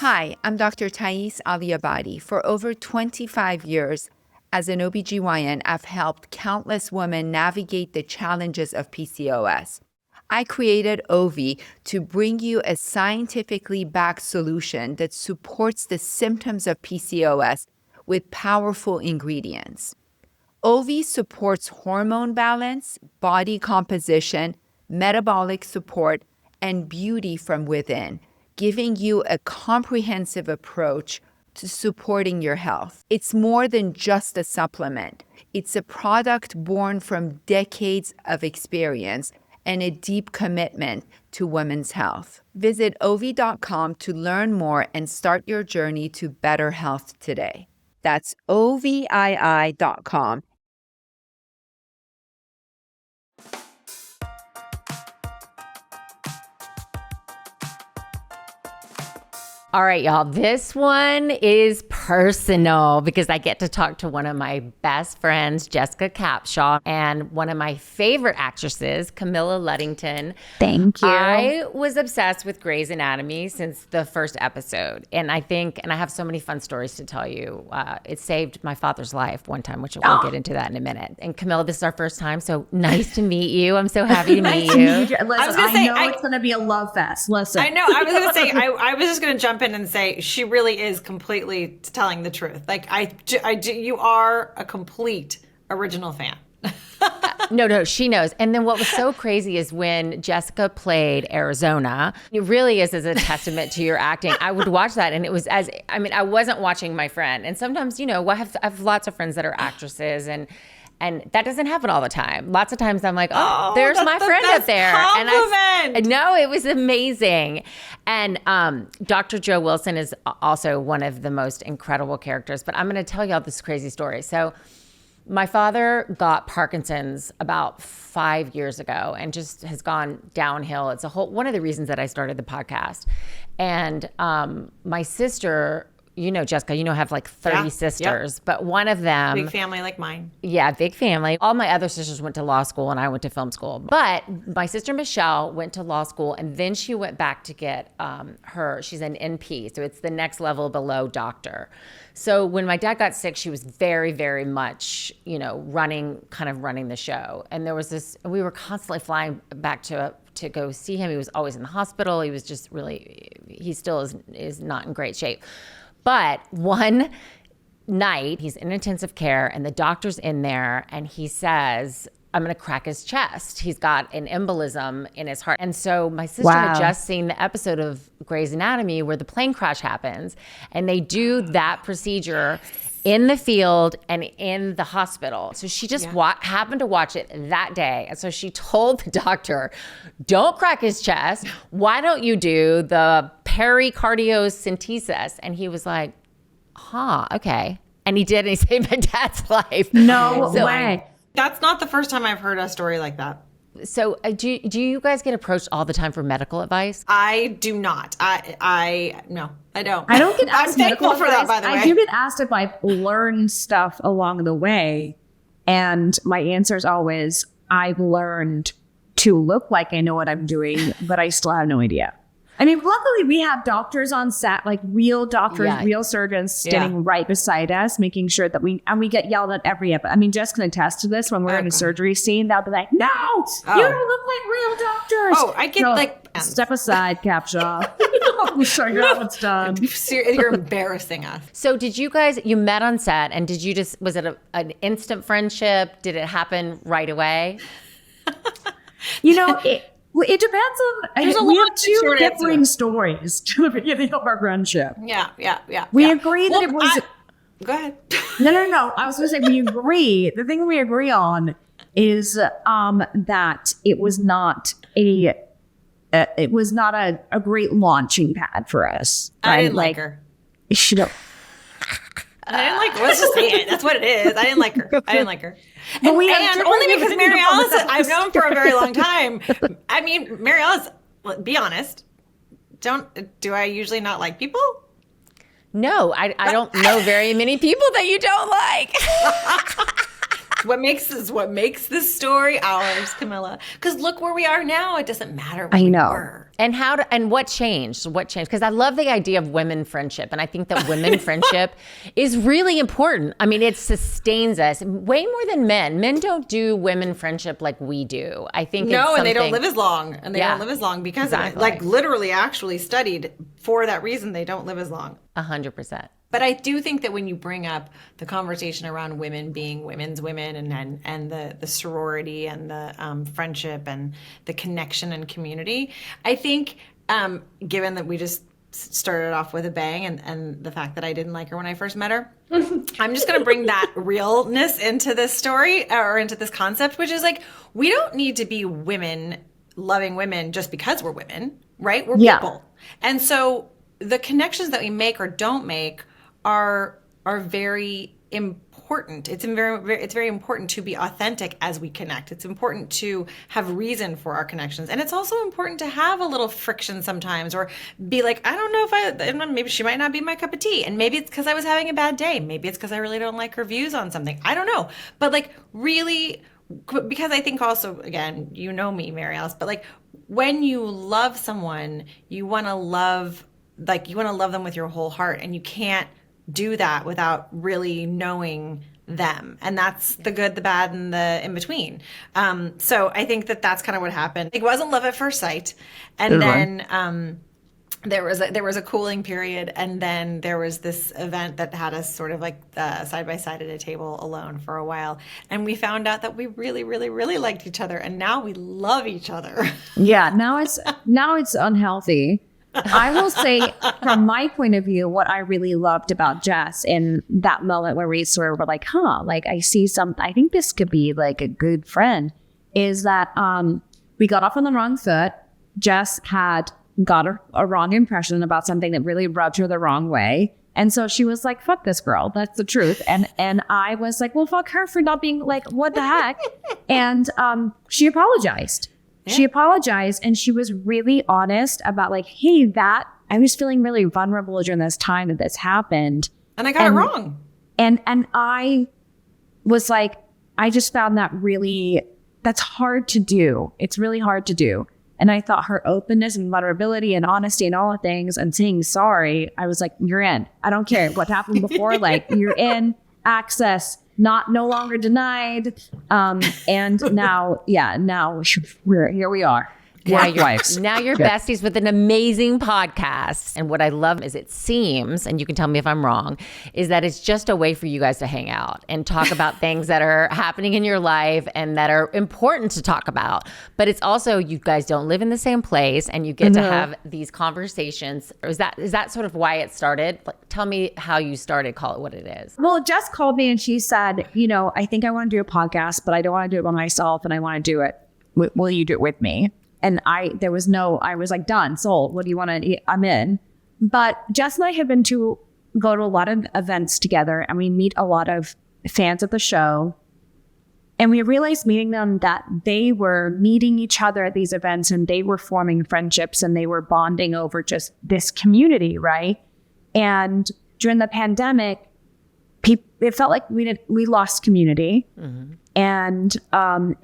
Hi, I'm Dr. Thaïs Aliabadi. For over 25 years, as an OBGYN, I've helped countless women navigate the challenges of PCOS. I created OV to bring you a scientifically backed solution that supports the symptoms of PCOS with powerful ingredients. OV supports hormone balance, body composition, metabolic support, and beauty from within, giving you a comprehensive approach to supporting your health. It's more than just a supplement. It's a product born from decades of experience and a deep commitment to women's health. Visit OV.com to learn more and start your journey to better health today. That's OVII.com. All right, y'all, this one is personal because I get to talk to one of my best friends, Jessica Capshaw, and one of my favorite actresses, Camilla Luddington. Thank you. I was obsessed with Grey's Anatomy since the first episode. And I have so many fun stories to tell you. It saved my father's life one time, which we'll get into that in a minute. And Camilla, this is our first time, so nice to meet you. I'm so happy to meet you. Listen, I know it's going to be a love fest. Listen. I know. I was going to say, I was just going to jump in and say she really is completely telling the truth. Like you are a complete original fan. No, she knows. And then what was so crazy is when Jessica played Arizona, it really is as a testament to your acting. I would watch that and it was I wasn't watching my friend. And sometimes, I have lots of friends that are actresses and that doesn't happen all the time. Lots of times I'm like, there's my friend up there. Compliment. And no, it was amazing. And Dr. Joe Wilson is also one of the most incredible characters. But I'm going to tell y'all this crazy story. So my father got Parkinson's about 5 years ago and just has gone downhill. It's one of the reasons that I started the podcast. And my sister, Jessica, I have like 30 sisters, but one of them. Big family like mine. Yeah, big family. All my other sisters went to law school and I went to film school. But my sister Michelle went to law school and then she went back to get she's an NP. So it's the next level below doctor. So when my dad got sick, she was very, very much, running the show. And there was we were constantly flying back to go see him. He was always in the hospital. He was just he still is not in great shape. But one night, he's in intensive care and the doctor's in there and he says, I'm going to crack his chest. He's got an embolism in his heart. And so my sister had just seen the episode of Grey's Anatomy where the plane crash happens and they do that procedure in the field and in the hospital. So she just happened to watch it that day. And so she told the doctor, don't crack his chest. Why don't you do the pericardiocentesis? And he was like, okay. And he did, and he saved my dad's life. No way. That's not the first time I've heard a story like that. So do you guys get approached all the time for medical advice? I do not. No, I don't. I don't get asked I'm thankful medical for that, advice. by the way. I do get asked if I've learned stuff along the way. And my answer is always, I've learned to look like I know what I'm doing, but I still have no idea. I mean, luckily we have doctors on set, like real doctors, real surgeons standing right beside us, making sure that we get yelled at every episode. I mean, Jess can attest to this. When we're in a surgery scene, they'll be like, no, you don't look like real doctors. Oh, I get step aside, Capshaw. We'll show you how it's done. You're embarrassing us. So did you met on set and was it an instant friendship? Did it happen right away? It depends on. We have two differing stories to the beginning of our friendship. Yeah. We agree that it was. Go ahead. No. I was going to say we agree. The thing we agree on is that it was not a great launching pad for us. I didn't like her. She don't. I didn't like her. Let's just say it. That's what it is. I didn't like her. But and only because Mary Alice, I've known for a very long time. I mean, Mary Alice, be honest, do I usually not like people? No, I don't know very many people that you don't like. It's what makes this story ours, Camilla. Because look where we are now. It doesn't matter where we were. And what changed? What changed? Because I love the idea of women friendship. And I think that women friendship is really important. I mean, it sustains us way more than men. Men don't do women friendship like we do. I think and they don't live as long. And they don't live as long because of it. Like literally actually studied for that reason, they don't live as long. 100%. But I do think that when you bring up the conversation around women being women's women and the sorority and the friendship and the connection and community, I think given that we just started off with a bang and the fact that I didn't like her when I first met her, I'm just going to bring that realness into this story or into this concept, which is like, we don't need to be women loving women just because we're women, right? We're people. And so the connections that we make or don't make are very important. It's very important to be authentic as we connect. It's important to have reason for our connections. And it's also important to have a little friction sometimes or be like, I don't know maybe she might not be my cup of tea. And maybe it's because I was having a bad day. Maybe it's because I really don't like her views on something. I don't know. But like really, because I think also, again, you know me, Mary Alice, but like when you love someone, you want to love them with your whole heart, and you can't do that without really knowing them. And that's the good, the bad, and the in between. So I think that that's kind of what happened. It wasn't love at first sight. And then there was a cooling period. And then there was this event that had us sort of like side by side at a table alone for a while. And we found out that we really, really, really liked each other. And now we love each other. Yeah. Now it's unhealthy. I will say, from my point of view, what I really loved about Jess in that moment where we sort of were like, like I think this could be like a good friend, is that we got off on the wrong foot. Jess had got a wrong impression about something that really rubbed her the wrong way. And so she was like, fuck this girl. That's the truth. And I was like, well, fuck her for not being like, what the heck? And she apologized. She apologized, and she was really honest about like, hey, I was feeling really vulnerable during this time that this happened. And I got it wrong. And I was like, I just found that's hard to do. It's really hard to do. And I thought her openness and vulnerability and honesty and all the things and saying sorry, I was like, you're in. I don't care what happened before. Like, you're in. Access. No longer denied. And now here we are. Now you're besties with an amazing podcast. And what I love is it seems, and you can tell me if I'm wrong, is that it's just a way for you guys to hang out and talk about things that are happening in your life and that are important to talk about. But it's also, you guys don't live in the same place, and you get to have these conversations. Is that sort of why it started? Like, tell me how you started, call it what it is. Well, Jess called me and she said, I think I want to do a podcast, but I don't want to do it by myself, and I want to do it. Will you do it with me? And I was like, done, sold. What do you want to eat? I'm in. But Jess and I have been to go to a lot of events together, and we meet a lot of fans of the show. And we realized meeting them that they were meeting each other at these events, and they were forming friendships, and they were bonding over just this community, right? And during the pandemic, it felt like we lost community. Mm-hmm. And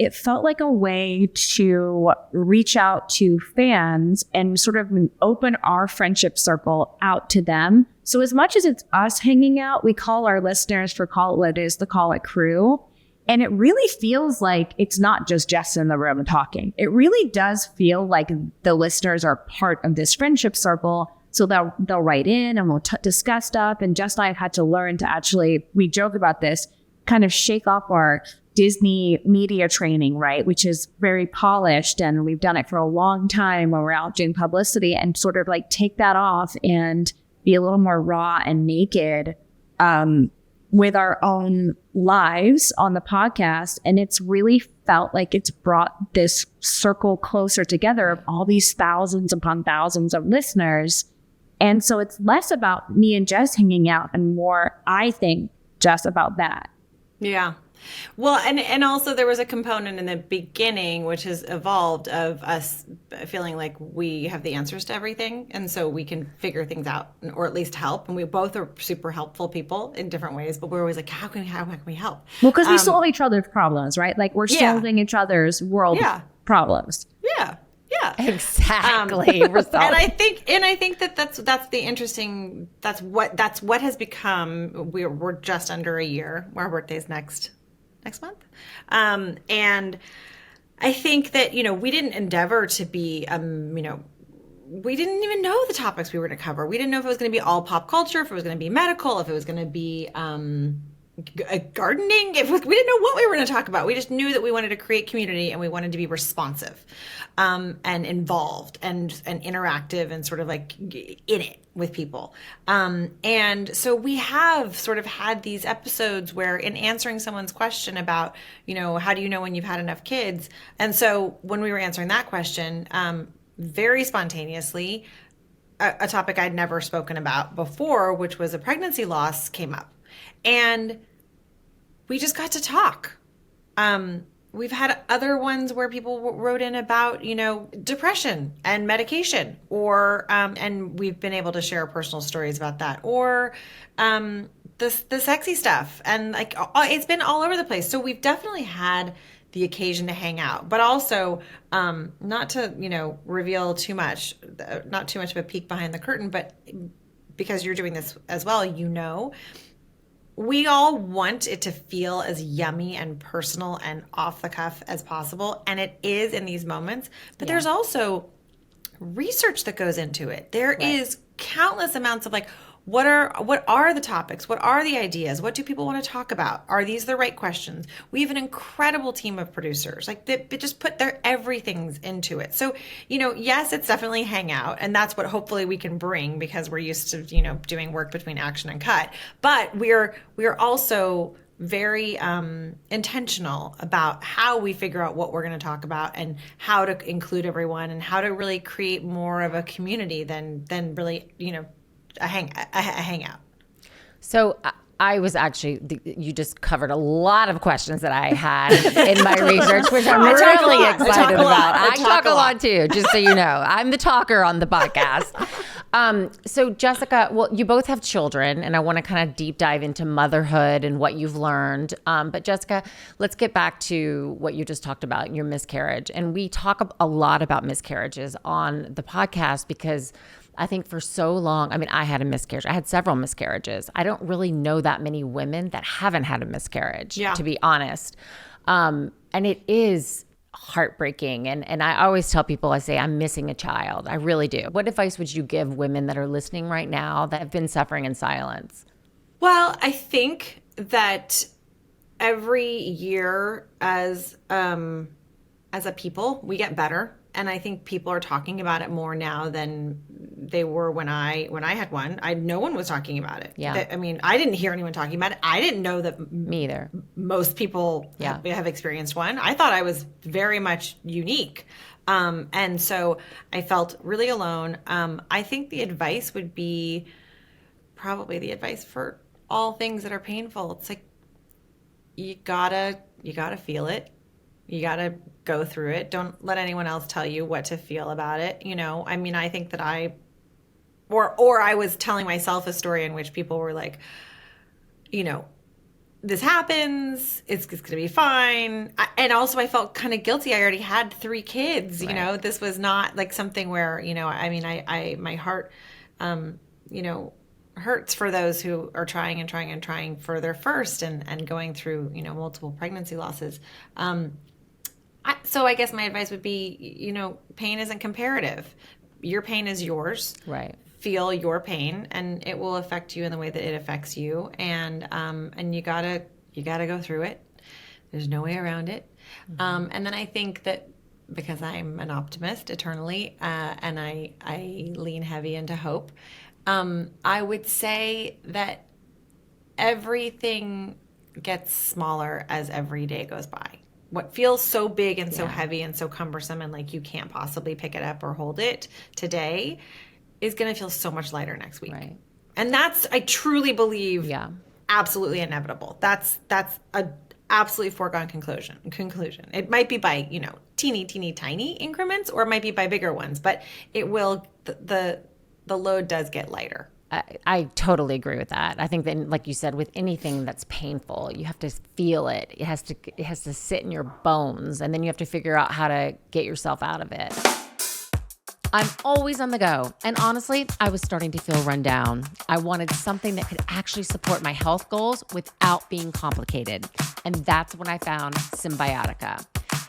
it felt like a way to reach out to fans and sort of open our friendship circle out to them. So as much as it's us hanging out, we call our listeners to call it crew. And it really feels like it's not just Jess in the room talking. It really does feel like the listeners are part of this friendship circle. So they'll write in and we'll discuss stuff. And Jess and I have had to learn to actually, we joke about this, kind of shake off our Disney media training, right? Which is very polished, and we've done it for a long time when we're out doing publicity, and sort of like take that off and be a little more raw and naked with our own lives on the podcast. And it's really felt like it's brought this circle closer together of all these thousands upon thousands of listeners. And so it's less about me and Jess hanging out and more, I think, just about that. Yeah. Well, and also there was a component in the beginning, which has evolved, of us feeling like we have the answers to everything. And so we can figure things out, or at least help. And we both are super helpful people in different ways, but we're always like, how can we help? Well, because we solve each other's problems, right? Like we're solving each other's world problems. Yeah. Yeah. Exactly. And I think that's the interesting, that's what has become, we're just under a year. Our birthday's next month. And I think that, we didn't endeavor to be, we didn't even know the topics we were going to cover. We didn't know if it was going to be all pop culture, if it was going to be medical, if it was going to be, gardening. We didn't know what we were going to talk about. We just knew that we wanted to create community and we wanted to be responsive, and involved and interactive and sort of like in it with people. And so we have sort of had these episodes where, in answering someone's question about, how do you know when you've had enough kids? And so when we were answering that question, very spontaneously, a topic I'd never spoken about before, which was a pregnancy loss, came up. And we just got to talk. We've had other ones where people wrote in about, depression and medication, or and we've been able to share personal stories about that, or the sexy stuff, and like it's been all over the place. So we've definitely had the occasion to hang out, but also not to reveal too much, not too much of a peek behind the curtain, but because you're doing this as well, we all want it to feel as yummy and personal and off the cuff as possible. And it is in these moments, but there's also research that goes into it. There is countless amounts of like, what are the topics? What are the ideas? What do people want to talk about? Are these the right questions? We have an incredible team of producers, like they just put their everything's into it. So, yes, it's definitely hangout, and that's what hopefully we can bring, because we're used to, doing work between action and cut. But we're also very intentional about how we figure out what we're going to talk about and how to include everyone and how to really create more of a community than really, a hangout. So I was actually, you just covered a lot of questions that I had in my research, which I'm really excited about. I talk a lot too, just so you know. I'm the talker on the podcast. So Jessica, well, you both have children, and I want to kind of deep dive into motherhood and what you've learned. But Jessica, let's get back to what you just talked about, your miscarriage. And we talk a lot about miscarriages on the podcast because I think for so long, I had a miscarriage. I had several miscarriages. I don't really know that many women that haven't had a miscarriage, to be honest. And it is heartbreaking. And I always tell people, I say, I'm missing a child. I really do. What advice would you give women that are listening right now that have been suffering in silence? Well, I think that every year as a people, we get better. And I think people are talking about it more now than they were when I had one. No one was talking about it. Yeah. I didn't hear anyone talking about it. I didn't know that me either. Most people have experienced one. I thought I was very much unique. And so I felt really alone. I think the advice would be probably the advice for all things that are painful. It's like, you gotta feel it. You got to go through it. Don't let anyone else tell you what to feel about it. I think that I was telling myself a story in which people were like, this happens, it's going to be fine. And also I felt kind of guilty. I already had 3 kids, this was not like something where, my heart, hurts for those who are trying for their first and going through, multiple pregnancy losses. So I guess my advice would be, pain isn't comparative. Your pain is yours. Right. Feel your pain, and it will affect you in the way that it affects you. And you gotta go through it. There's no way around it. Mm-hmm. And then I think that because I'm an optimist eternally, and I lean heavy into hope, I would say that everything gets smaller as every day goes by. What feels so big and so heavy and so cumbersome and like you can't possibly pick it up or hold it today is going to feel so much lighter next week. Right. And that's, I truly believe, absolutely inevitable. That's a absolutely foregone conclusion. It might be by, teeny, tiny increments, or it might be by bigger ones, but it will, the load does get lighter. I totally agree with that. I think that, like you said, with anything that's painful, you have to feel it. It has to sit in your bones, and then you have to figure out how to get yourself out of it. I'm always on the go. And honestly, I was starting to feel run down. I wanted something that could actually support my health goals without being complicated. And that's when I found Symbiotica.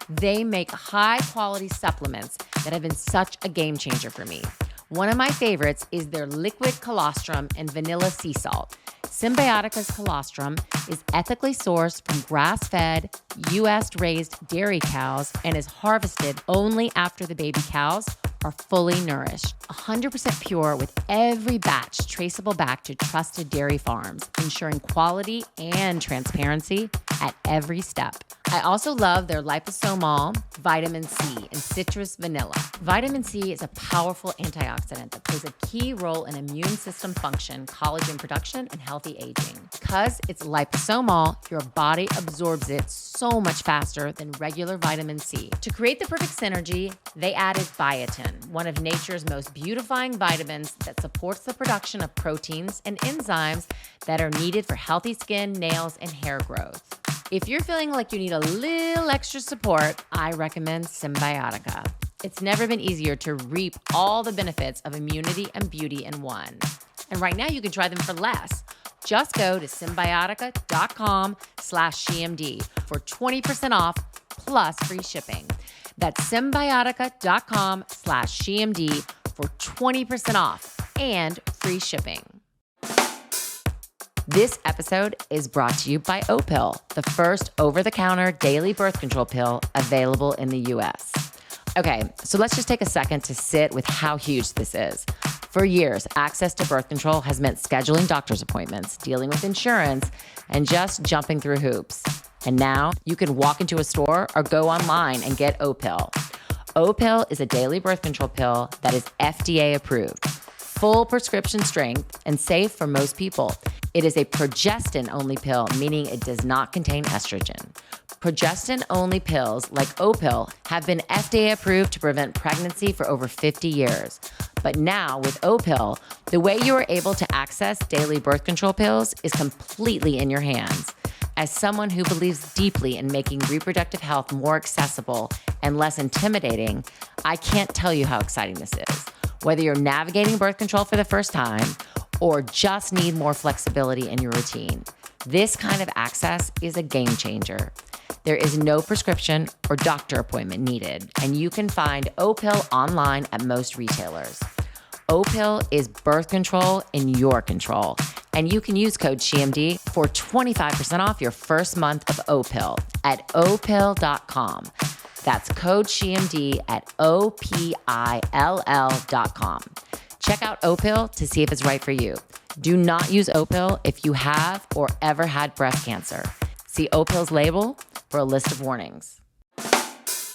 They make high quality supplements that have been such a game changer for me. One of my favorites is their liquid colostrum and vanilla sea salt. Symbiotica's colostrum is ethically sourced from grass-fed, U.S.-raised dairy cows and is harvested only after the baby cows are fully nourished. 100% pure with every batch traceable back to trusted dairy farms, ensuring quality and transparency at every step. I also love their liposomal, vitamin C, and citrus vanilla. Vitamin C is a powerful antioxidant that plays a key role in immune system function, collagen production, and healthy aging. Because it's liposomal, your body absorbs it so much faster than regular vitamin C. To create the perfect synergy, they added biotin, one of nature's most beautifying vitamins that supports the production of proteins and enzymes that are needed for healthy skin, nails, and hair growth. If you're feeling like you need a little extra support, I recommend Symbiotica. It's never been easier to reap all the benefits of immunity and beauty in one. And right now you can try them for less. Just go to Symbiotica.com/SheMD for 20% off plus free shipping. That's Symbiotica.com/SheMD for 20% off and free shipping. This episode is brought to you by Opill, the first over-the-counter daily birth control pill available in the US. Okay, so let's just take a second to sit with how huge this is. For years, access to birth control has meant scheduling doctor's appointments, dealing with insurance, and just jumping through hoops. And now you can walk into a store or go online and get Opill. Opill is a daily birth control pill that is FDA approved, full prescription strength, and safe for most people. It is a progestin-only pill, meaning it does not contain estrogen. Progestin-only pills like Opill have been FDA approved to prevent pregnancy for over 50 years. But now with Opill, the way you are able to access daily birth control pills is completely in your hands. As someone who believes deeply in making reproductive health more accessible and less intimidating, I can't tell you how exciting this is. Whether you're navigating birth control for the first time or just need more flexibility in your routine, this kind of access is a game changer. There is no prescription or doctor appointment needed, and you can find Opill online at most retailers. Opill is birth control in your control, and you can use code SheMD for 25% off your first month of Opill at opill.com. That's code SheMD at OPILL.com. Check out Opill to see if it's right for you. Do not use Opill if you have or ever had breast cancer. See Opill's label for a list of warnings.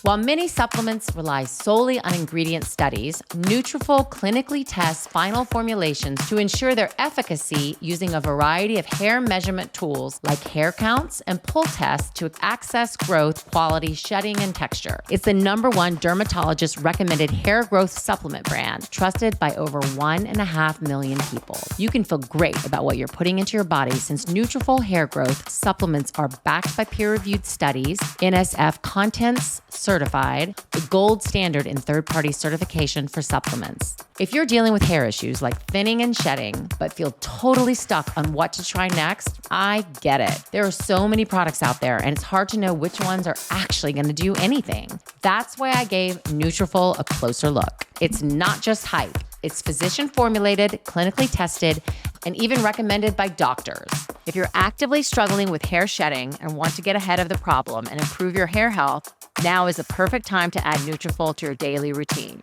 While many supplements rely solely on ingredient studies, Nutrafol clinically tests final formulations to ensure their efficacy using a variety of hair measurement tools like hair counts and pull tests to access growth, quality, shedding, and texture. It's the #1 dermatologist-recommended hair growth supplement brand, trusted by over 1.5 million people. You can feel great about what you're putting into your body since Nutrafol hair growth supplements are backed by peer-reviewed studies, NSF Contents certified, the gold standard in third-party certification for supplements. If you're dealing with hair issues like thinning and shedding, but feel totally stuck on what to try next, I get it. There are so many products out there, and it's hard to know which ones are actually going to do anything. That's why I gave Nutrafol a closer look. It's not just hype. It's physician-formulated, clinically tested, and even recommended by doctors. If you're actively struggling with hair shedding and want to get ahead of the problem and improve your hair health, now is the perfect time to add Nutrafol to your daily routine.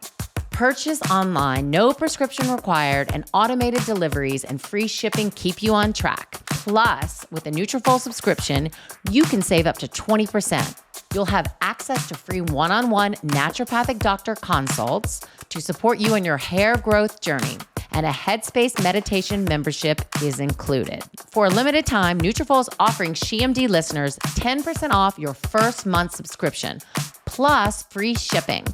Purchase online, no prescription required, and automated deliveries and free shipping keep you on track. Plus, with a Nutrafol subscription, you can save up to 20%. You'll have access to free one-on-one naturopathic doctor consults to support you in your hair growth journey. and a Headspace meditation membership is included. For a limited time, Nutrafol is offering SheMD listeners 10% off your first month subscription, plus free shipping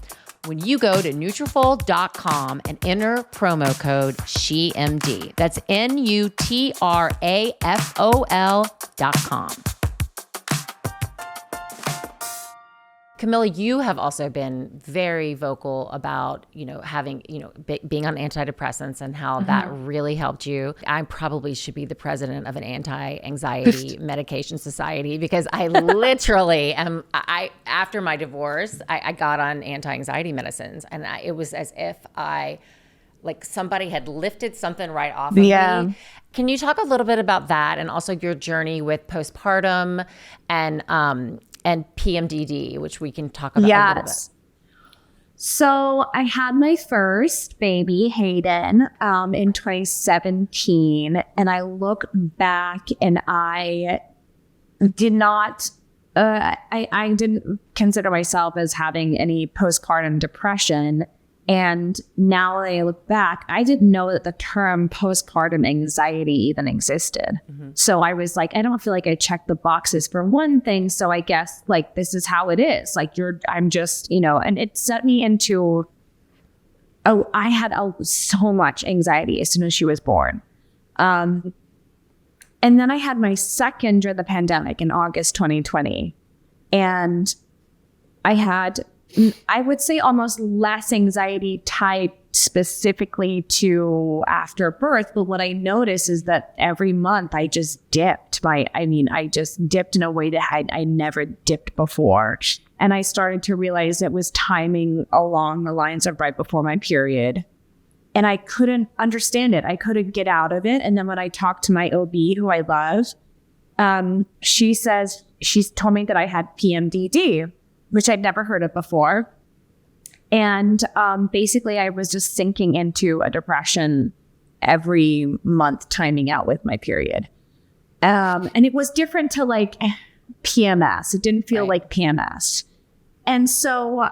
when you go to Nutrafol.com and enter promo code SheMD. That's NUTRAFOL.com. Camilla, you have also been very vocal about, having, being on antidepressants and how that really helped you. I probably should be the president of an anti-anxiety medication society, because I literally after my divorce, I got on anti-anxiety medicines, and it was as if somebody had lifted something right off of me. Can you talk a little bit about that, and also your journey with postpartum and PMDD, which we can talk about a little bit. So I had my first baby, Hayden, in 2017. And I look back and I did not, I didn't consider myself as having any postpartum depression. And now that I look back, I didn't know that the term postpartum anxiety even existed. So I was like, I don't feel like I checked the boxes for one thing. So I guess this is how it is. I'm just, and it set me into, I had so much anxiety as soon as she was born. And then I had my second during the pandemic in August 2020. And I had, I would say, almost less anxiety tied specifically to after birth. But what I noticed is that every month I just dipped. I just dipped in a way that I never dipped before. And I started to realize it was timing along the lines of right before my period. And I couldn't understand it. I couldn't get out of it. And then when I talked to my OB, who I love, she's told me that I had PMDD, which I'd never heard of before. And basically, I was just sinking into a depression every month, timing out with my period. And it was different to PMS. It didn't feel like PMS. And so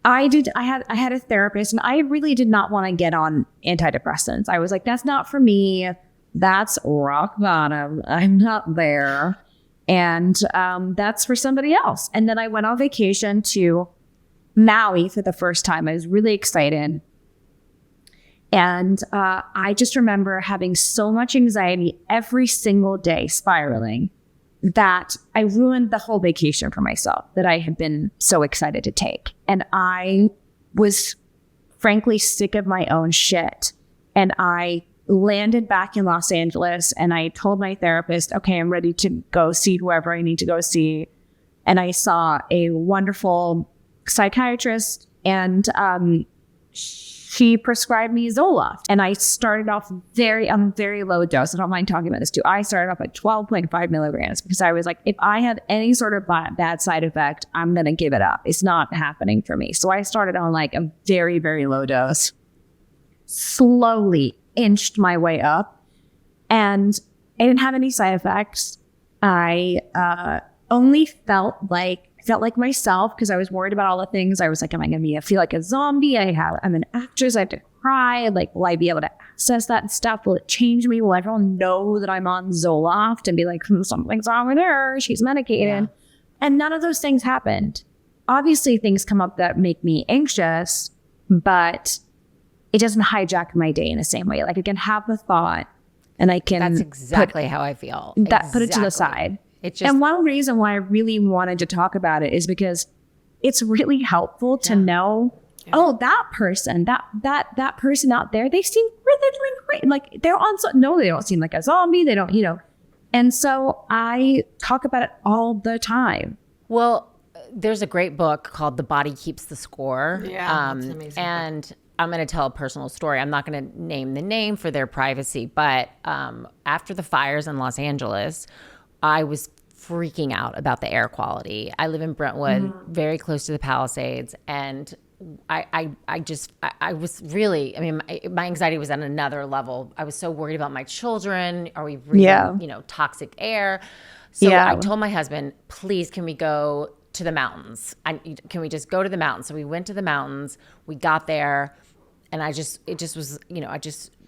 I had a therapist, and I really did not want to get on antidepressants. I was like, that's not for me. That's rock bottom. I'm not there. And that's for somebody else. And then I went on vacation to Maui for the first time. I was really excited. And I just remember having so much anxiety every single day, spiraling, that I ruined the whole vacation for myself that I had been so excited to take. And I was frankly sick of my own shit. And I landed back in Los Angeles, and I told my therapist, okay, I'm ready to go see whoever I need to go see. And I saw a wonderful psychiatrist, and she prescribed me Zoloft. And I started off on a very low dose. I don't mind talking about this too. I started off at 12.5 milligrams because I was like, if I have any sort of bad side effect, I'm going to give it up. It's not happening for me. So I started on a very, very low dose, slowly inched my way up, and I didn't have any side effects. I only felt like myself, because I was worried about all the things. I was like, am I going to feel like a zombie? I'm an actress. I have to cry. Will I be able to access that stuff? Will it change me? Will everyone know that I'm on Zoloft and be like, something's wrong with her? She's medicated. Yeah. And none of those things happened. Obviously, things come up that make me anxious, but it doesn't hijack my day in the same way. I can have the thought, and I can. That's exactly how I feel. Put it to the side. And one reason why I really wanted to talk about it is because it's really helpful to know, that person, that person out there, they seem really doing great. They're on, no, they don't seem like a zombie. They don't, And so I talk about it all the time. Well, there's a great book called The Body Keeps the Score. Yeah, that's an amazing book. I'm going to tell a personal story. I'm not going to name the name for their privacy, but after the fires in Los Angeles, I was freaking out about the air quality. I live in Brentwood, very close to the Palisades, and I was really, my anxiety was at another level. I was so worried about my children. Are we breathing, toxic air? So I told my husband, please, can we go to the mountains? Can we just go to the mountains? So we went to the mountains. We got there. it just was,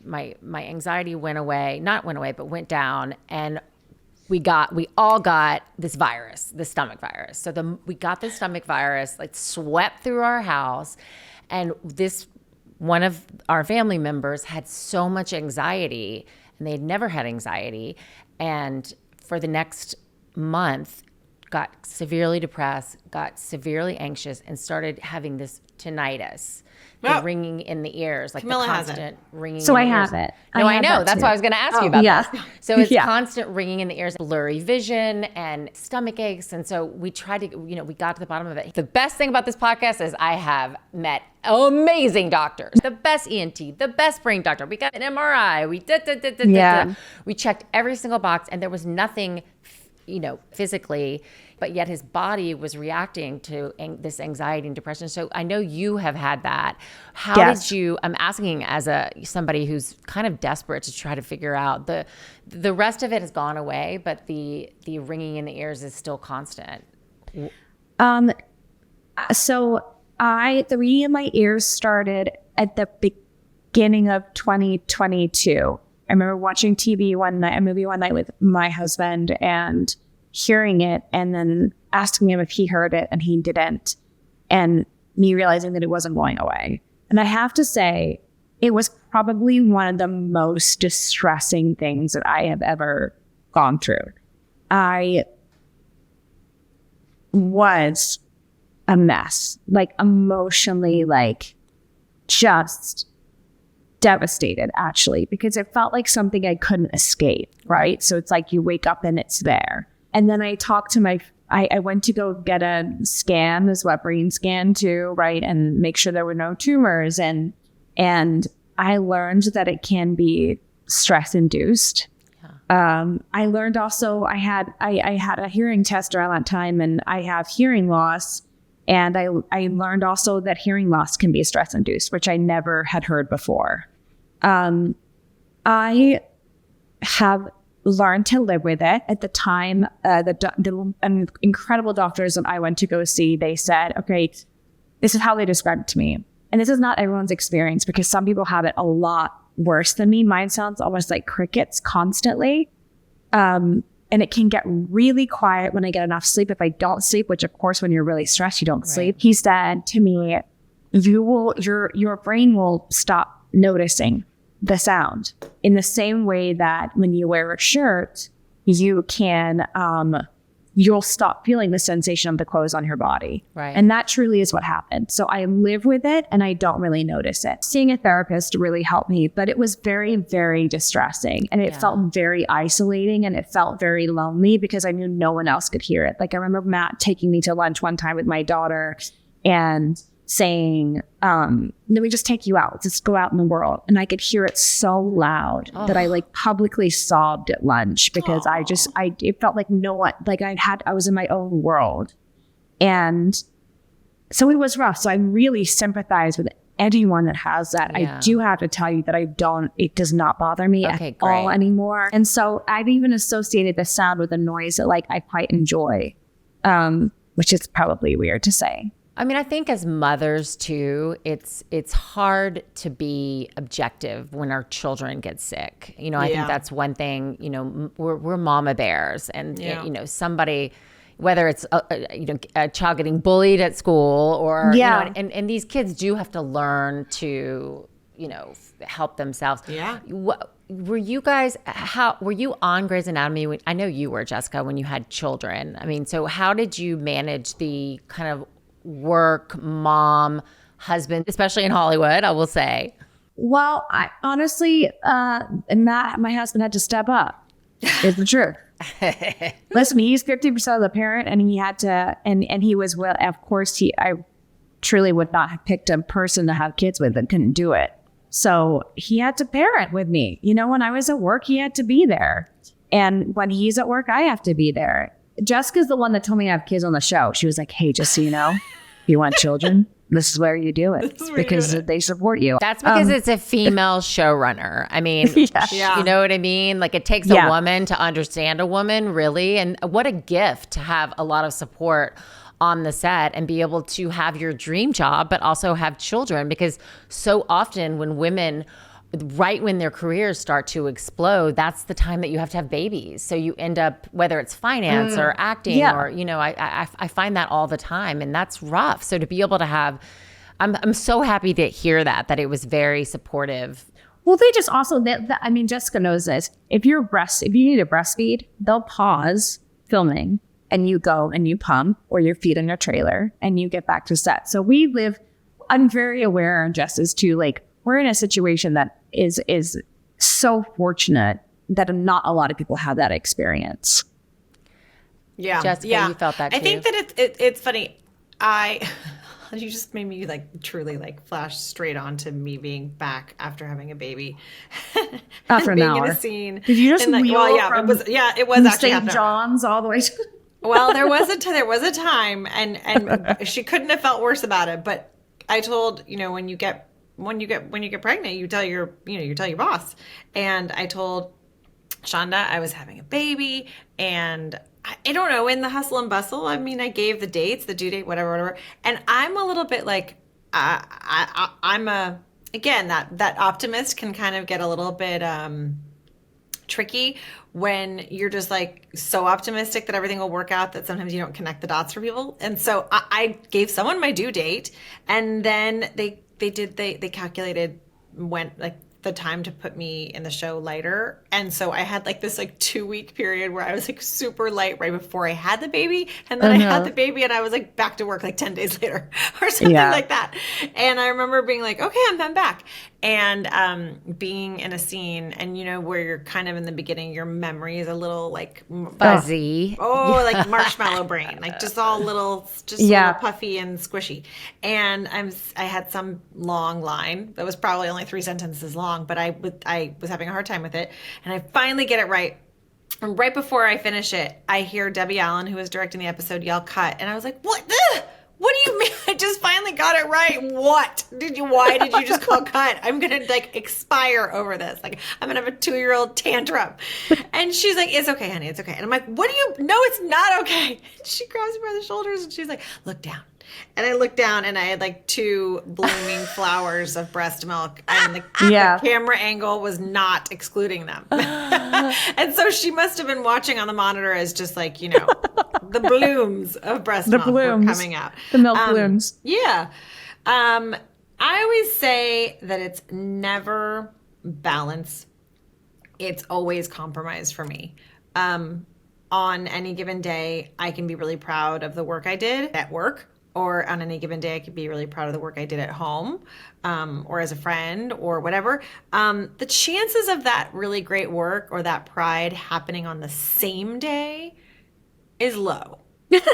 my anxiety went away, not went away, but went down. And we all got this virus, the stomach virus. So we got the stomach virus, like swept through our house. And one of our family members had so much anxiety, and they had never had anxiety. And for the next month, got severely depressed, got severely anxious, and started having this tinnitus, the ringing in the ears, like Camilla the has constant ringing So in the I ears. have it. No, I know. that That's too. why I was going to ask you about yeah. this. So it's Yeah. constant ringing in the ears, blurry vision, and stomach aches. And so we tried to, we got to the bottom of it. The best thing about this podcast is I have met amazing doctors, the best ENT, the best brain doctor. We got an MRI. We checked every single box, and there was nothing, physically, but yet his body was reacting to this anxiety and depression. So I know you have had that. How Yes. did you, I'm asking as somebody who's kind of desperate to try to figure out, the rest of it has gone away, but the ringing in the ears is still constant. So the ringing in my ears started at the beginning of 2022. I remember watching a movie one night with my husband and hearing it, and then asking him if he heard it, and he didn't. And me realizing that it wasn't going away. And I have to say, it was probably one of the most distressing things that I have ever gone through. I was a mess, like emotionally, like just devastated, actually, because it felt like something I couldn't escape, right? So it's like you wake up and it's there. And then I talked to I went to go get a scan, this brain scan too, right? And make sure there were no tumors. And I learned that it can be stress induced. Yeah. I learned also, I had a hearing test around that time, and I have hearing loss. And I learned also that hearing loss can be stress induced, which I never had heard before. I have learned to live with it. At the time, the incredible doctors that I went to go see, they said, okay, this is how they described it to me. And this is not everyone's experience, because some people have it a lot worse than me. Mine sounds almost like crickets constantly. And it can get really quiet when I get enough sleep. If I don't sleep, which of course, when you're really stressed, you don't sleep. He said to me, your brain will stop noticing the sound, in the same way that when you wear a shirt, you can, you'll stop feeling the sensation of the clothes on your body. Right. And that truly is what happened. So I live with it and I don't really notice it. Seeing a therapist really helped me, but it was very, very distressing, and it felt very isolating, and it felt very lonely because I knew no one else could hear it. Like I remember Matt taking me to lunch one time with my daughter and saying, let me just take you out. Let's just go out in the world. And I could hear it so loud that I like publicly sobbed at lunch, because it felt like no one, like I was in my own world. And so it was rough. So I really sympathize with anyone that has that. Yeah. I do have to tell you that it does not bother me at all anymore. And so I've even associated the sound with a noise that like I quite enjoy, which is probably weird to say. I mean, I think as mothers too, it's hard to be objective when our children get sick. I think that's one thing. We're mama bears, and somebody, whether it's a child getting bullied at school or and these kids do have to learn to help themselves. Yeah. Were you guys? Were you on Grey's Anatomy? I know you were, Jessica, when you had children. I mean, so how did you manage the kind of work, mom, husband, especially in Hollywood, I will say? Well, I honestly, Matt, my husband, had to step up. Is the truth. Listen, he's 50% of the parent, and he had to, and he was, well, of course, I truly would not have picked a person to have kids with that couldn't do it. So he had to parent with me. When I was at work, he had to be there. And when he's at work, I have to be there. Jessica's the one that told me to have kids on the show. She was like, hey, just so you know, if you want children, this is where you do it, because they support you. That's because it's a female showrunner. I mean, you know what I mean? Like it takes a woman to understand a woman, really. And what a gift to have a lot of support on the set and be able to have your dream job, but also have children. Because so often when women, right when their careers start to explode, that's the time that you have to have babies. So you end up, whether it's finance or acting or, you know, I find that all the time, and that's rough. So to be able to have, I'm so happy to hear that it was very supportive. Well, they just also, I mean, Jessica knows this. If you need to breastfeed, they'll pause filming and you go and you pump or you feed in your trailer and you get back to set. So I'm very aware, Jess, as to like, we're in a situation that is so fortunate that not a lot of people have that experience. Yeah. Jessica, you felt that too. I think that it's funny. You just made me like truly like flash straight on to me being back after having a baby. After an being hour. in a scene. Did you just wheel it was actually St. John's all the way to... Well, there was a time and she couldn't have felt worse about it, but I told, you know, when you get pregnant, you tell your boss. And I told Shonda I was having a baby, and I don't know, in the hustle and bustle, I mean, I gave the dates, the due date, whatever. And I'm a little bit like, again, that optimist can kind of get a little bit tricky when you're just like so optimistic that everything will work out that sometimes you don't connect the dots for people. And so I gave someone my due date, and then they calculated when like the time to put me in the show lighter. And so I had like this like 2-week period where I was like super light right before I had the baby. And then I had the baby and I was like back to work like 10 days later or something like that. And I remember being like, okay, I'm back. And being in a scene and, you know, where you're kind of in the beginning, your memory is a little like fuzzy. Like marshmallow brain, like just all little, a little puffy and squishy. And I had some long line that was probably only 3 sentences long, but I was having a hard time with it. And I finally get it right. And right before I finish it, I hear Debbie Allen, who was directing the episode, yell cut. And I was like, what? What do you mean? I just finally got it right. Why did you just call cut? I'm going to like expire over this. Like I'm going to have a 2-year-old tantrum. And she's like, it's okay, honey. It's okay. And I'm like, no, it's not okay. And she grabs me by the shoulders and she's like, look down. And I looked down and I had like 2 blooming flowers of breast milk, and the camera angle was not excluding them. And so she must have been watching on the monitor as just like, you know, the blooms of breast milk were coming out. The milk blooms. Yeah. I always say that it's never balance. It's always compromise for me. On any given day, I can be really proud of the work I did at work. Or on any given day, I could be really proud of the work I did at home, or as a friend, or whatever. The chances of that really great work or that pride happening on the same day is low. It's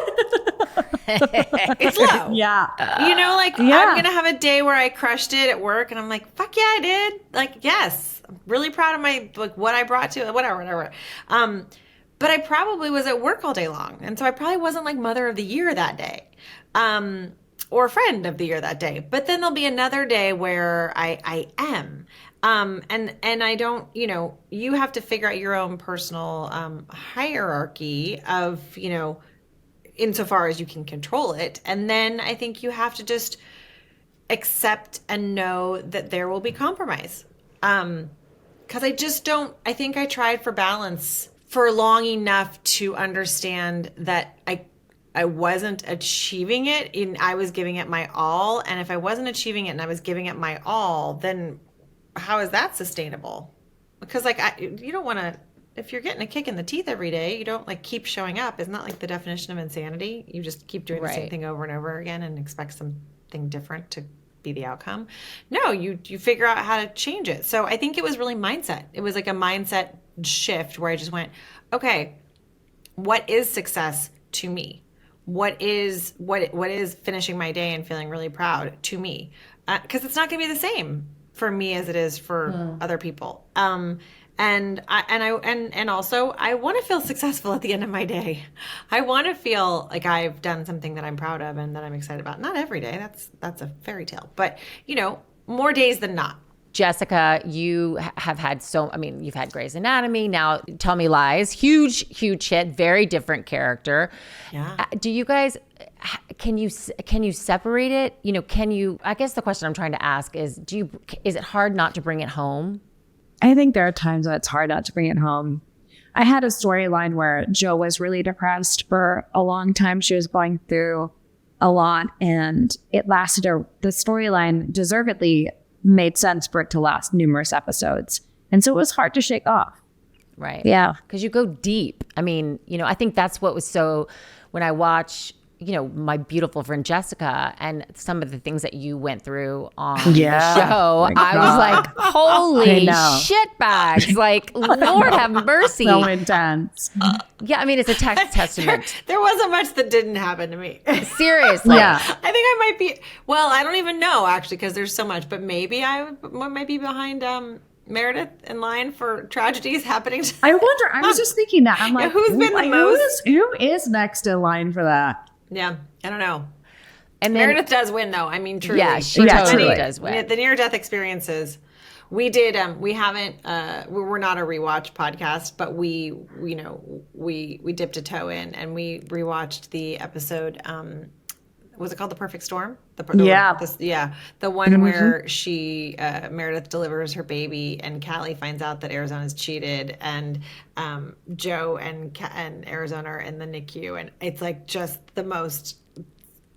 low. Yeah. You know, like I'm going to have a day where I crushed it at work and I'm like, fuck yeah, I did. Like, yes, I'm really proud of my, like what I brought to it, whatever. But I probably was at work all day long. And so I probably wasn't like mother of the year that day. Or friend of the year that day. But then there'll be another day where I am. And I don't, you know, you have to figure out your own personal hierarchy of, you know, insofar as you can control it. And then I think you have to just accept and know that there will be compromise. Because I think I tried for balance for long enough to understand that I wasn't achieving it and I was giving it my all. And if I wasn't achieving it and I was giving it my all, then how is that sustainable? Because like, you don't want to, if you're getting a kick in the teeth every day, you don't like keep showing up. Isn't that like the definition of insanity? You just keep doing the same thing over and over again and expect something different to be the outcome. No, you figure out how to change it. So I think it was really mindset. It was like a mindset shift where I just went, okay, what is success to me? What is finishing my day and feeling really proud to me? Because it's not going to be the same for me as it is for other people. And also I want to feel successful at the end of my day. I want to feel like I've done something that I'm proud of and that I'm excited about. Not every day. That's a fairy tale, but you know, more days than not. Jessica, you have had you've had Grey's Anatomy, now Tell Me Lies, huge hit, very different character. Yeah. Do you guys, can you separate it? You know, I guess the question I'm trying to ask is, is it hard not to bring it home? I think there are times that it's hard not to bring it home. I had a storyline where Jo was really depressed for a long time. She was going through a lot, and it lasted. The storyline deservedly made sense for it to last numerous episodes. And so it was hard to shake off. Right. Yeah. Because you go deep. I mean, you know, I think that's what was so, when I watch, you know, my beautiful friend Jessica and some of the things that you went through on the show, I was like, holy shit bags. Like, Lord have mercy. So intense. Yeah, I mean, it's a testament. There wasn't much that didn't happen to me. Seriously. Yeah. I think I might be, well, I don't even know actually, because there's so much, but maybe I might be behind Meredith in line for tragedies happening to I wonder, I was just thinking that. I'm like, who's been the most? Who is next in line for that? Yeah, I don't know. And then, Meredith does win, though. I mean, truly. Yeah, she totally truly does win. The near-death experiences. We did. We haven't. We're not a rewatch podcast, but we dipped a toe in and we rewatched the episode. Was it called The Perfect Storm? The one where she Meredith delivers her baby and Callie finds out that Arizona's cheated, and Jo and Arizona are in the NICU, and it's like just the most,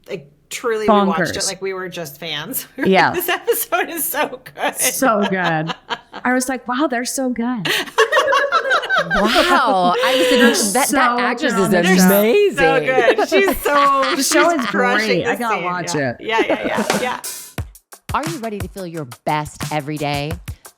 like, truly we watched it like we were just fans. Yeah. This episode is so good. So good. I was like, wow, they're so good. wow. That actress is amazing. So good. The show is crushing great. the I gotta scene. watch it. Yeah. Are you ready to feel your best every day?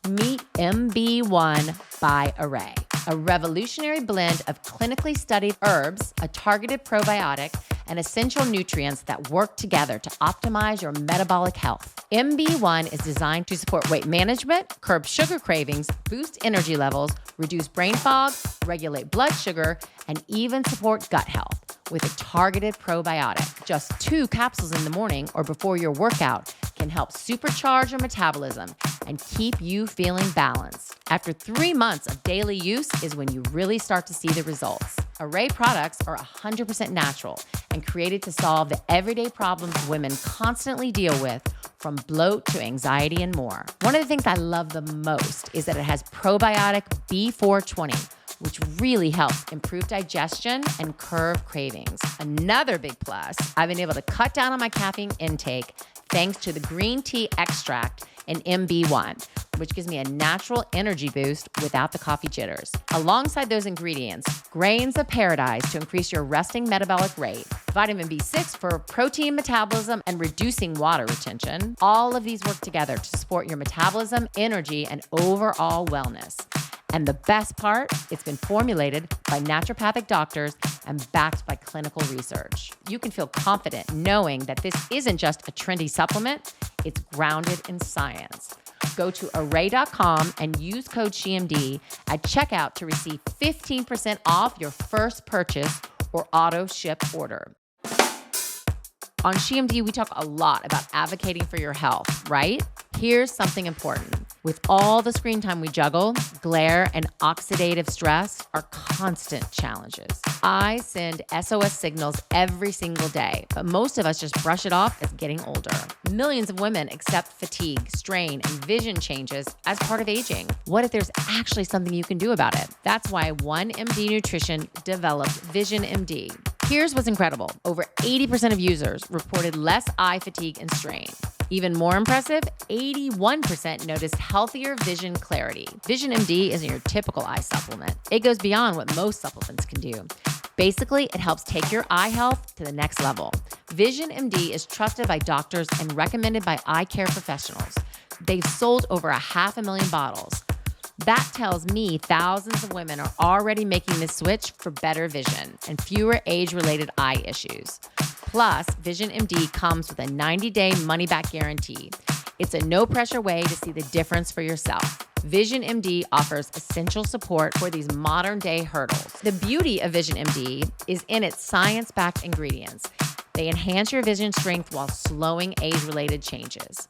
Meet MB1 by Array, a revolutionary blend of clinically studied herbs, a targeted probiotic, and essential nutrients that work together to optimize your metabolic health. MB1 is designed to support weight management, curb sugar cravings, boost energy levels, reduce brain fog, regulate blood sugar, and even support gut health with a targeted probiotic. Just 2 capsules in the morning or before your workout can help supercharge your metabolism and keep you feeling balanced. After 3 months of daily use is when you really start to see the results. Array products are 100% natural and created to solve the everyday problems women constantly deal with, from bloat to anxiety and more. One of the things I love the most is that it has probiotic B420, which really helps improve digestion and curb cravings. Another big plus, I've been able to cut down on my caffeine intake thanks to the green tea extract in MB1, which gives me a natural energy boost without the coffee jitters. Alongside those ingredients, grains of paradise to increase your resting metabolic rate, vitamin B6 for protein metabolism and reducing water retention. All of these work together to support your metabolism, energy, and overall wellness. And the best part, it's been formulated by naturopathic doctors and backed by clinical research. You can feel confident knowing that this isn't just a trendy supplement, it's grounded in science. Go to array.com and use code SheMD at checkout to receive 15% off your first purchase or auto ship order. On SheMD, we talk a lot about advocating for your health, right? Here's something important. With all the screen time we juggle, glare and oxidative stress are constant challenges. I send SOS signals every single day, but most of us just brush it off as getting older. Millions of women accept fatigue, strain, and vision changes as part of aging. What if there's actually something you can do about it? That's why 1MD Nutrition developed Vision MD. Here's what's incredible. Over 80% of users reported less eye fatigue and strain. Even more impressive, 81% noticed healthier vision clarity. Vision MD isn't your typical eye supplement. It goes beyond what most supplements can do. Basically, it helps take your eye health to the next level. Vision MD is trusted by doctors and recommended by eye care professionals. They've sold over 500,000 bottles. That tells me thousands of women are already making this switch for better vision and fewer age-related eye issues. Plus, Vision MD comes with a 90-day money-back guarantee. It's a no-pressure way to see the difference for yourself. Vision MD offers essential support for these modern-day hurdles. The beauty of Vision MD is in its science-backed ingredients. They enhance your vision strength while slowing age-related changes.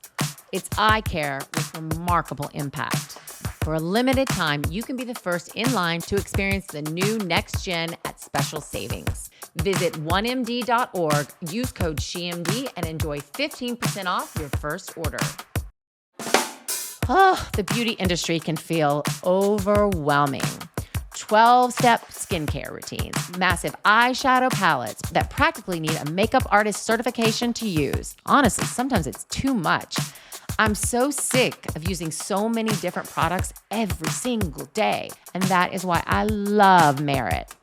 It's eye care with remarkable impact. For a limited time, you can be the first in line to experience the new Next Gen at special savings. Visit 1md.org, use code SheMD, and enjoy 15% off your first order. Oh, the beauty industry can feel overwhelming. 12-step skincare routines, massive eyeshadow palettes that practically need a makeup artist certification to use. Honestly, sometimes it's too much. I'm so sick of using so many different products every single day, and that is why I love Merit.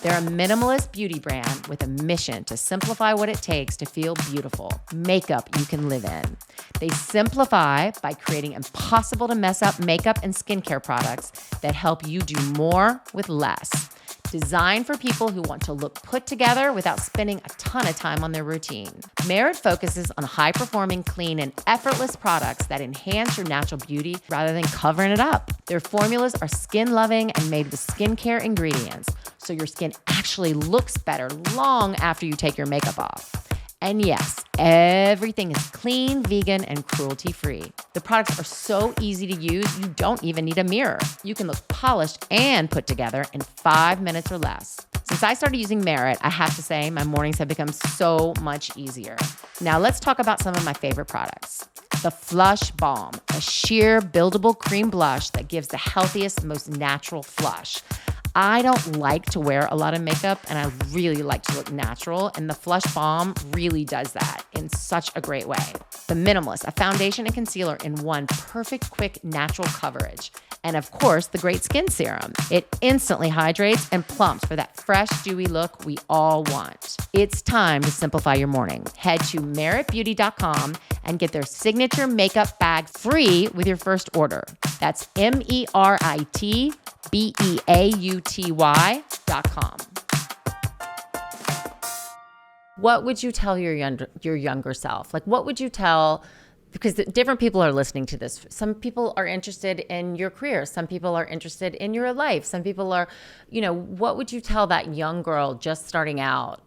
They're a minimalist beauty brand with a mission to simplify what it takes to feel beautiful, makeup you can live in. They simplify by creating impossible to mess up makeup and skincare products that help you do more with less. Designed for people who want to look put together without spending a ton of time on their routine. Merit focuses on high-performing, clean, and effortless products that enhance your natural beauty rather than covering it up. Their formulas are skin-loving and made with skincare ingredients, so your skin actually looks better long after you take your makeup off. And yes, everything is clean, vegan, and cruelty-free. The products are so easy to use, you don't even need a mirror. You can look polished and put together in 5 minutes or less. Since I started using Merit, I have to say my mornings have become so much easier. Now let's talk about some of my favorite products. The Flush Balm, a sheer buildable cream blush that gives the healthiest, most natural flush. I don't like to wear a lot of makeup, and I really like to look natural, and the Flush Balm really does that in such a great way. The Minimalist, a foundation and concealer in one perfect, quick, natural coverage. And of course, the Great Skin Serum. It instantly hydrates and plumps for that fresh, dewy look we all want. It's time to simplify your morning. Head to meritbeauty.com and get their signature makeup bag free with your first order. That's meritbeauty.com. What would you tell your younger self? Like, what would you tell? Because different people are listening to this. Some people are interested in your career. Some people are interested in your life. Some people are, what would you tell that young girl just starting out?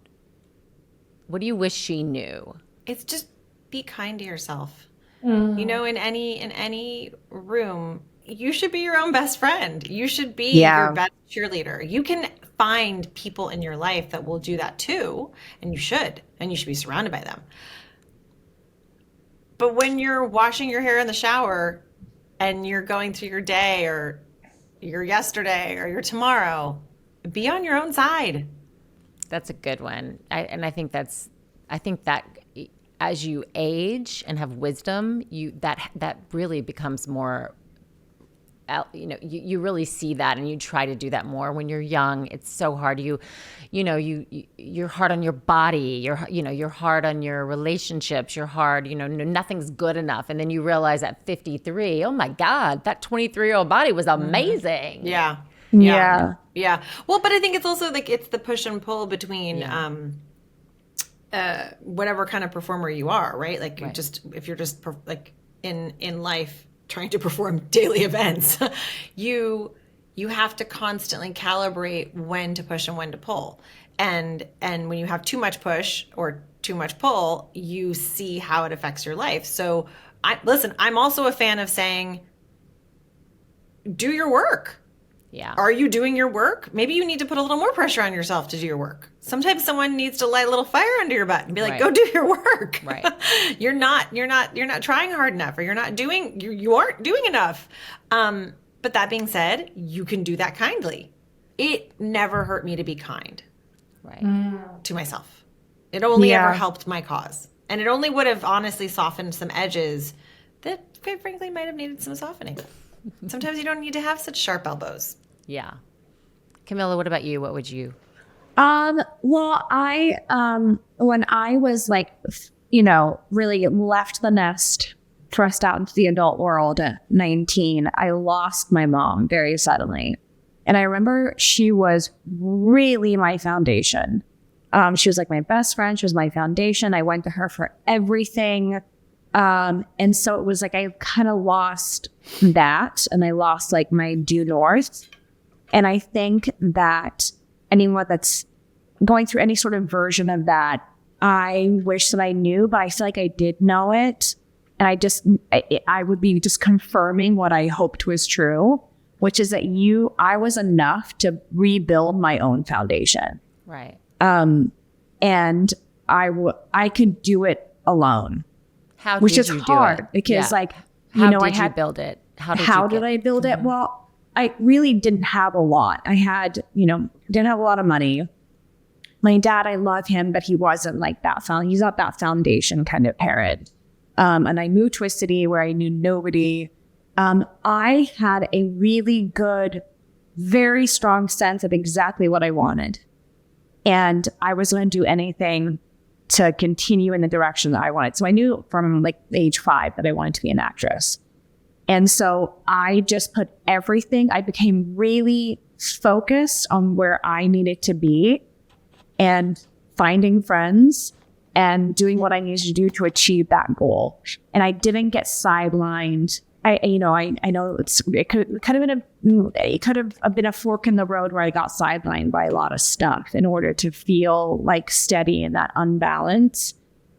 What do you wish she knew? It's just be kind to yourself. In any room, you should be your own best friend. You should be your best cheerleader. You can find people in your life that will do that too, and you should be surrounded by them. But when you're washing your hair in the shower and you're going through your day or your yesterday or your tomorrow, be on your own side. That's a good one. I think that as you age and have wisdom, that really becomes more, you really see that, and you try to do that more. When you're young, it's so hard. You're hard on your body. You're hard on your relationships. You're hard. Nothing's good enough. And then you realize at 53, oh my God, that 23-year-old body was amazing. Yeah. Well, but I think it's also like it's the push and pull between whatever kind of performer you are, right? Like if you're just like in life trying to perform daily events, you have to constantly calibrate when to push and when to pull. And when you have too much push or too much pull, you see how it affects your life. So I'm also a fan of saying, do your work. Yeah. Are you doing your work? Maybe you need to put a little more pressure on yourself to do your work. Sometimes someone needs to light a little fire under your butt and be like, go do your work. Right. You're not trying hard enough, or you aren't doing enough. But that being said, you can do that kindly. It never hurt me to be kind. Right. To myself. It only ever helped my cause. And it only would have honestly softened some edges that quite frankly might have needed some softening. Sometimes you don't need to have such sharp elbows. Yeah. Camilla, what about you? What would you? Well, I, when I was really left the nest, thrust out into the adult world at 19, I lost my mom very suddenly. And I remember she was really my foundation. She was like my best friend. She was my foundation. I went to her for everything. And so it was like I kind of lost that, and I lost like my due north. And I think that anyone that's going through any sort of version of that, I wish that I knew, but I feel like I did know it. And I would be just confirming what I hoped was true, which is that I was enough to rebuild my own foundation. Right. And I could do it alone, which is hard because like, how you know, did you build it? How did I build it? Well, I really didn't have a lot. I had, didn't have a lot of money. My dad, I love him, but he wasn't like that. He's not that foundation kind of parent. And I moved to a city where I knew nobody. I had a really good, very strong sense of exactly what I wanted. And I was going to do anything to continue in the direction that I wanted. So I knew from like age 5 that I wanted to be an actress. And so I just put everything, I became really focused on where I needed to be and finding friends and doing what I needed to do to achieve that goal. And I didn't get sidelined. I know it could have been a fork in the road where I got sidelined by a lot of stuff in order to feel like steady in that unbalance.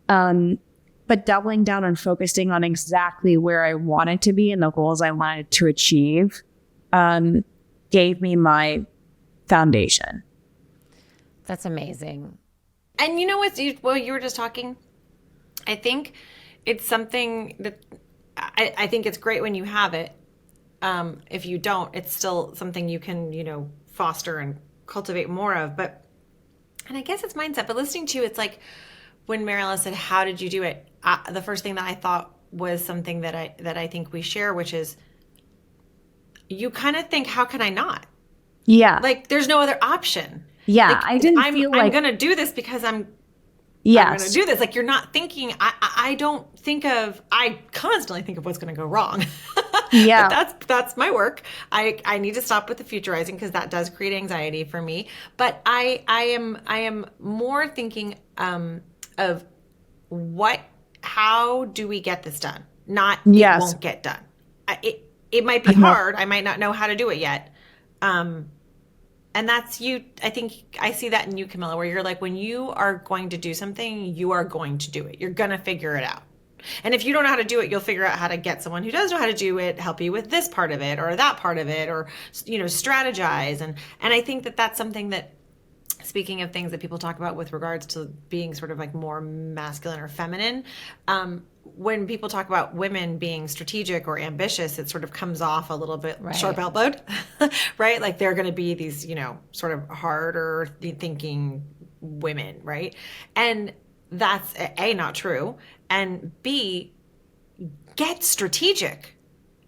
But doubling down and focusing on exactly where I wanted to be and the goals I wanted to achieve gave me my foundation. That's amazing. And you know what? Well, you were just talking. I think it's something that I think it's great when you have it. If you don't, it's still something you can, foster and cultivate more of. And I guess it's mindset. But listening to you, it's like when Mariela said, "How did you do it?" The first thing that I thought was something that I think we share, which is you kind of think, "How can I not?" Yeah, like there's no other option. Yeah, like, I didn't feel like I'm going to do this because I'm going to do this. Like you're not thinking. I don't think of. I constantly think of what's going to go wrong. Yeah, but that's my work. I need to stop with the futurizing because that does create anxiety for me. But I am more thinking of how do we get this done? Not it won't get done. It might be hard. I might not know how to do it yet. And that's you. I think I see that in you, Camilla, where you're like, when you are going to do something, you are going to do it. You're going to figure it out. And if you don't know how to do it, you'll figure out how to get someone who does know how to do it, help you with this part of it or that part of it, or, strategize. And I think that that's something that, speaking of things that people talk about with regards to being sort of like more masculine or feminine, when people talk about women being strategic or ambitious, it sort of comes off a little bit sharp elbowed, right? Like they're going to be these, sort of harder thinking women, right? And that's A, not true. And B, get strategic.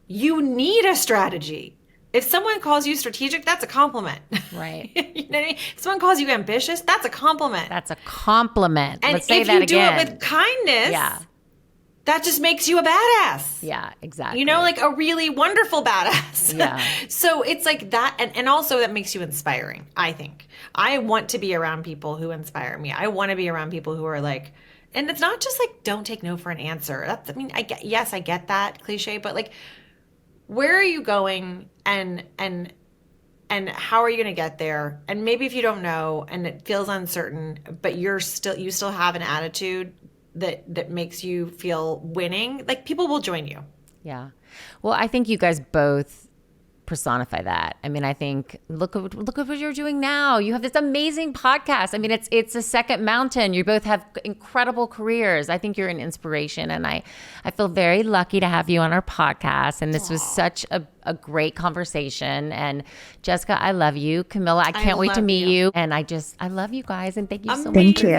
You need a strategy. If someone calls you strategic, that's a compliment. Right. You know what I mean? If someone calls you ambitious, that's a compliment. That's a compliment. And let's say that again. If you do it with kindness, that just makes you a badass. Yeah, exactly. Like a really wonderful badass. Yeah. So it's like that. And also that makes you inspiring, I think. I want to be around people who inspire me. I want to be around people who are like, and it's not just like, don't take no for an answer. I get that cliche, but like, where are you going and how are you going to get there? And maybe if you don't know and it feels uncertain, but you still have an attitude that makes you feel winning, like people will join you. Yeah. Well, I think you guys both personify that. I mean, I think look at what you're doing now. You have this amazing podcast. I mean, it's a second mountain. You both have incredible careers. I think you're an inspiration, and I feel very lucky to have you on our podcast. And this was such a great conversation. And Jessica, I love you. Camilla, I can't wait to meet you. And I love you guys, and thank you so much. Thank you.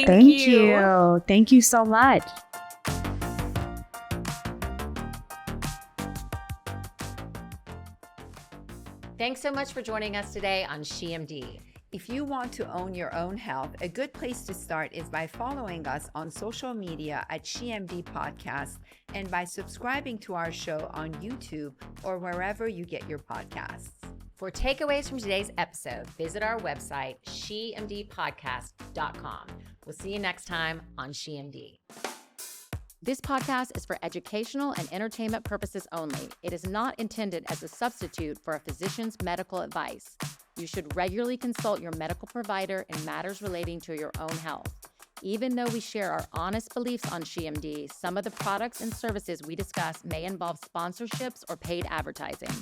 Thank you. Thank you so much. Thanks so much for joining us today on SheMD. If you want to own your own health, a good place to start is by following us on social media at SheMD Podcast and by subscribing to our show on YouTube or wherever you get your podcasts. For takeaways from today's episode, visit our website, shemdpodcast.com. We'll see you next time on SheMD. This podcast is for educational and entertainment purposes only. It is not intended as a substitute for a physician's medical advice. You should regularly consult your medical provider in matters relating to your own health. Even though we share our honest beliefs on SheMD, some of the products and services we discuss may involve sponsorships or paid advertising.